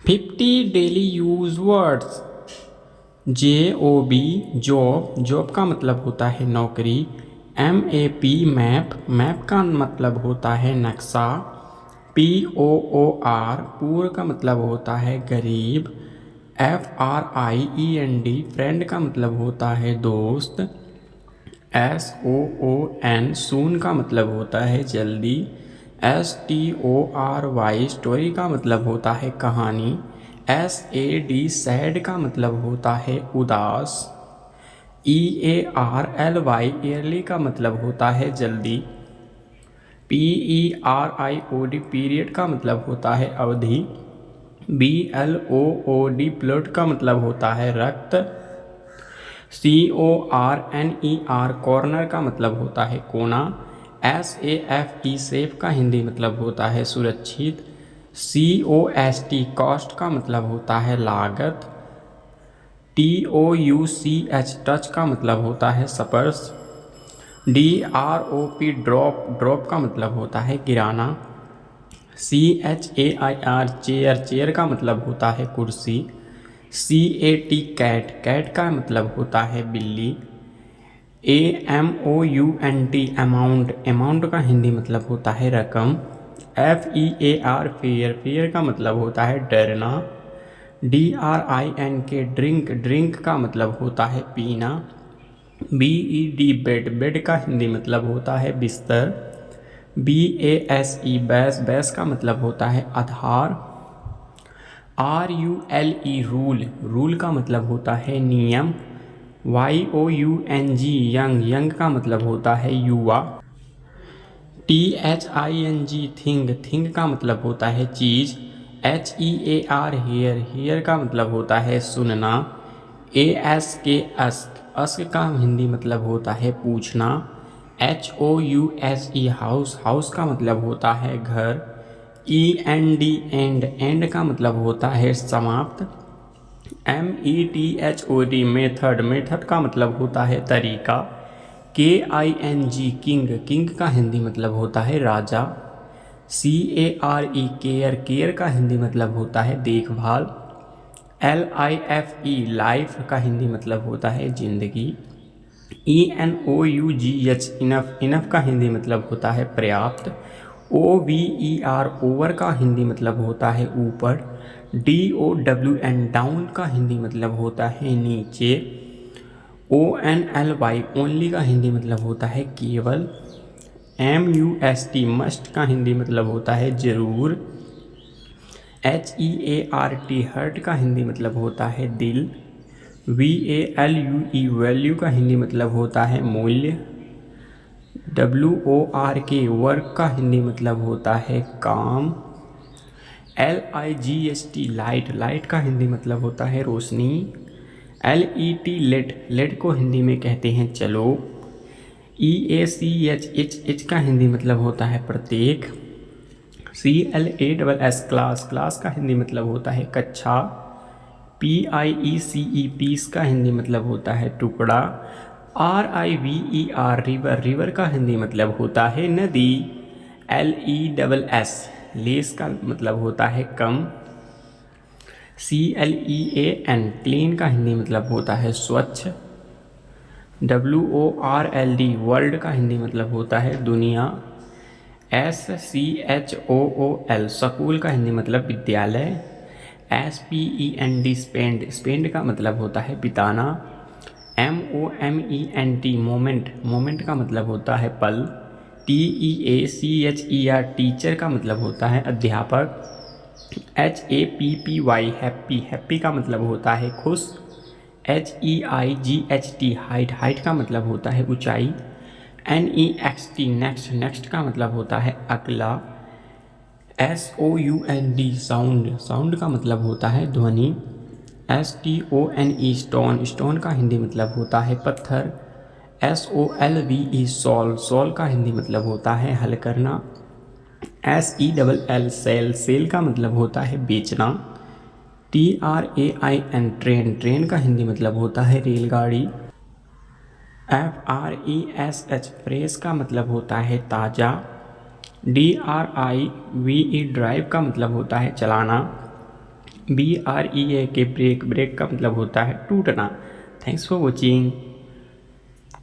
50 daily use words. JOB job, job का मतलब होता है नौकरी। MAP मैप, मैप का मतलब होता है नक्शा। POOR पूर का मतलब होता है गरीब। FRIEND फ्रेंड का मतलब होता है दोस्त। SOON सून का मतलब होता है जल्दी। STORY स्टोरी का मतलब होता है कहानी। SAD सैड का मतलब होता है उदास। EARLY ईयरली का मतलब होता है जल्दी। PERIOD पीरियड का मतलब होता है अवधि। BLOOD ब्लड का मतलब होता है रक्त। CORNER कॉर्नर का मतलब होता है कोना। SAFE सेफ का हिंदी मतलब होता है सुरक्षित। COST कॉस्ट का मतलब होता है लागत। TOUCH टच का मतलब होता है स्पर्श। DROP ड्रॉप, ड्रॉप का मतलब होता है गिराना। CHAIR चेयर, चेयर का मतलब होता है कुर्सी। CAT कैट, कैट का मतलब होता है बिल्ली। AMOUNT अमाउंट, अमाउंट का हिंदी मतलब होता है रकम। FEAR फेयर, फेयर का मतलब होता है डरना। DRINK ड्रिंक, ड्रिंक का मतलब होता है पीना। BED बेड, बेड का हिंदी मतलब होता है बिस्तर। BASE बैस, बैस का मतलब होता है आधार। RULE रूल, रूल का मतलब होता है नियम। YOUNG यंग, यंग का मतलब होता है युवा। THING थिंग, थिंग का मतलब होता है चीज़। HEAR हेयर, हेयर का मतलब होता है सुनना। ASK अस्क, अस्क का हिंदी मतलब होता है पूछना। HOUSE हाउस, हाउस का मतलब होता है घर। END एंड, एंड का मतलब होता है समाप्त। METHOD मेथड, मेथड का मतलब होता है तरीका। KING किंग, किंग का हिंदी मतलब होता है राजा। CARE केयर, केयर का हिंदी मतलब होता है देखभाल। LIFE लाइफ का हिंदी मतलब होता है जिंदगी। ENOUGH इनफ, इनफ का हिंदी मतलब होता है पर्याप्त। OVER ओवर का हिंदी मतलब होता है ऊपर। DOWN डाउन का हिंदी मतलब होता है नीचे। ONLY ओनली का हिंदी मतलब होता है केवल। MUST मस्ट का हिंदी मतलब होता है जरूर। HEART हर्ट का हिंदी मतलब होता है दिल। VALUE वैल्यू का हिंदी मतलब होता है मूल्य। WORK वर्क का हिंदी मतलब होता है काम। LIGHT लाइट, लाइट का हिंदी मतलब होता है रोशनी। LET लेट, लेट को हिंदी में कहते हैं चलो। EACH का हिंदी मतलब होता है प्रत्येक। CLASS क्लास, क्लास का हिंदी मतलब होता है कक्षा। PIECE पीस का हिंदी मतलब होता है टुकड़ा। RIVER रिवर, रिवर का हिंदी मतलब होता है नदी। LESS लेस का मतलब होता है कम। CLEAN क्लीन का हिंदी मतलब होता है स्वच्छ। WORLD वर्ल्ड का हिंदी मतलब होता है दुनिया। SCHOOL स्कूल का हिंदी मतलब विद्यालय। SPEND स्पेंड, स्पेंड का मतलब होता है बिताना। MOMENT मोमेंट, मोमेंट का मतलब होता है पल। TEACHER टीचर का मतलब होता है अध्यापक। HAPPY हैप्पी, हैप्पी का मतलब होता है खुश। HEIGHT हाइट, हाइट का मतलब होता है ऊंचाई। NEXT नेक्स्ट, नेक्स्ट का मतलब होता है अगला। SOUND साउंड, साउंड का मतलब होता है ध्वनि। STONE स्टोन, स्टोन का हिंदी मतलब होता है पत्थर। SOLVE सॉल्व, सॉल्व का हिंदी मतलब होता है हल करना। SELL सेल, सेल का मतलब होता है बेचना। TRAIN ट्रेन, ट्रेन का हिंदी मतलब होता है रेलगाड़ी। FRESH फ्रेश का मतलब होता है ताज़ा। DRIVE ड्राइव का मतलब होता है चलाना। BREAK ब्रेक, ब्रेक का मतलब होता है टूटना। Thanks for watching.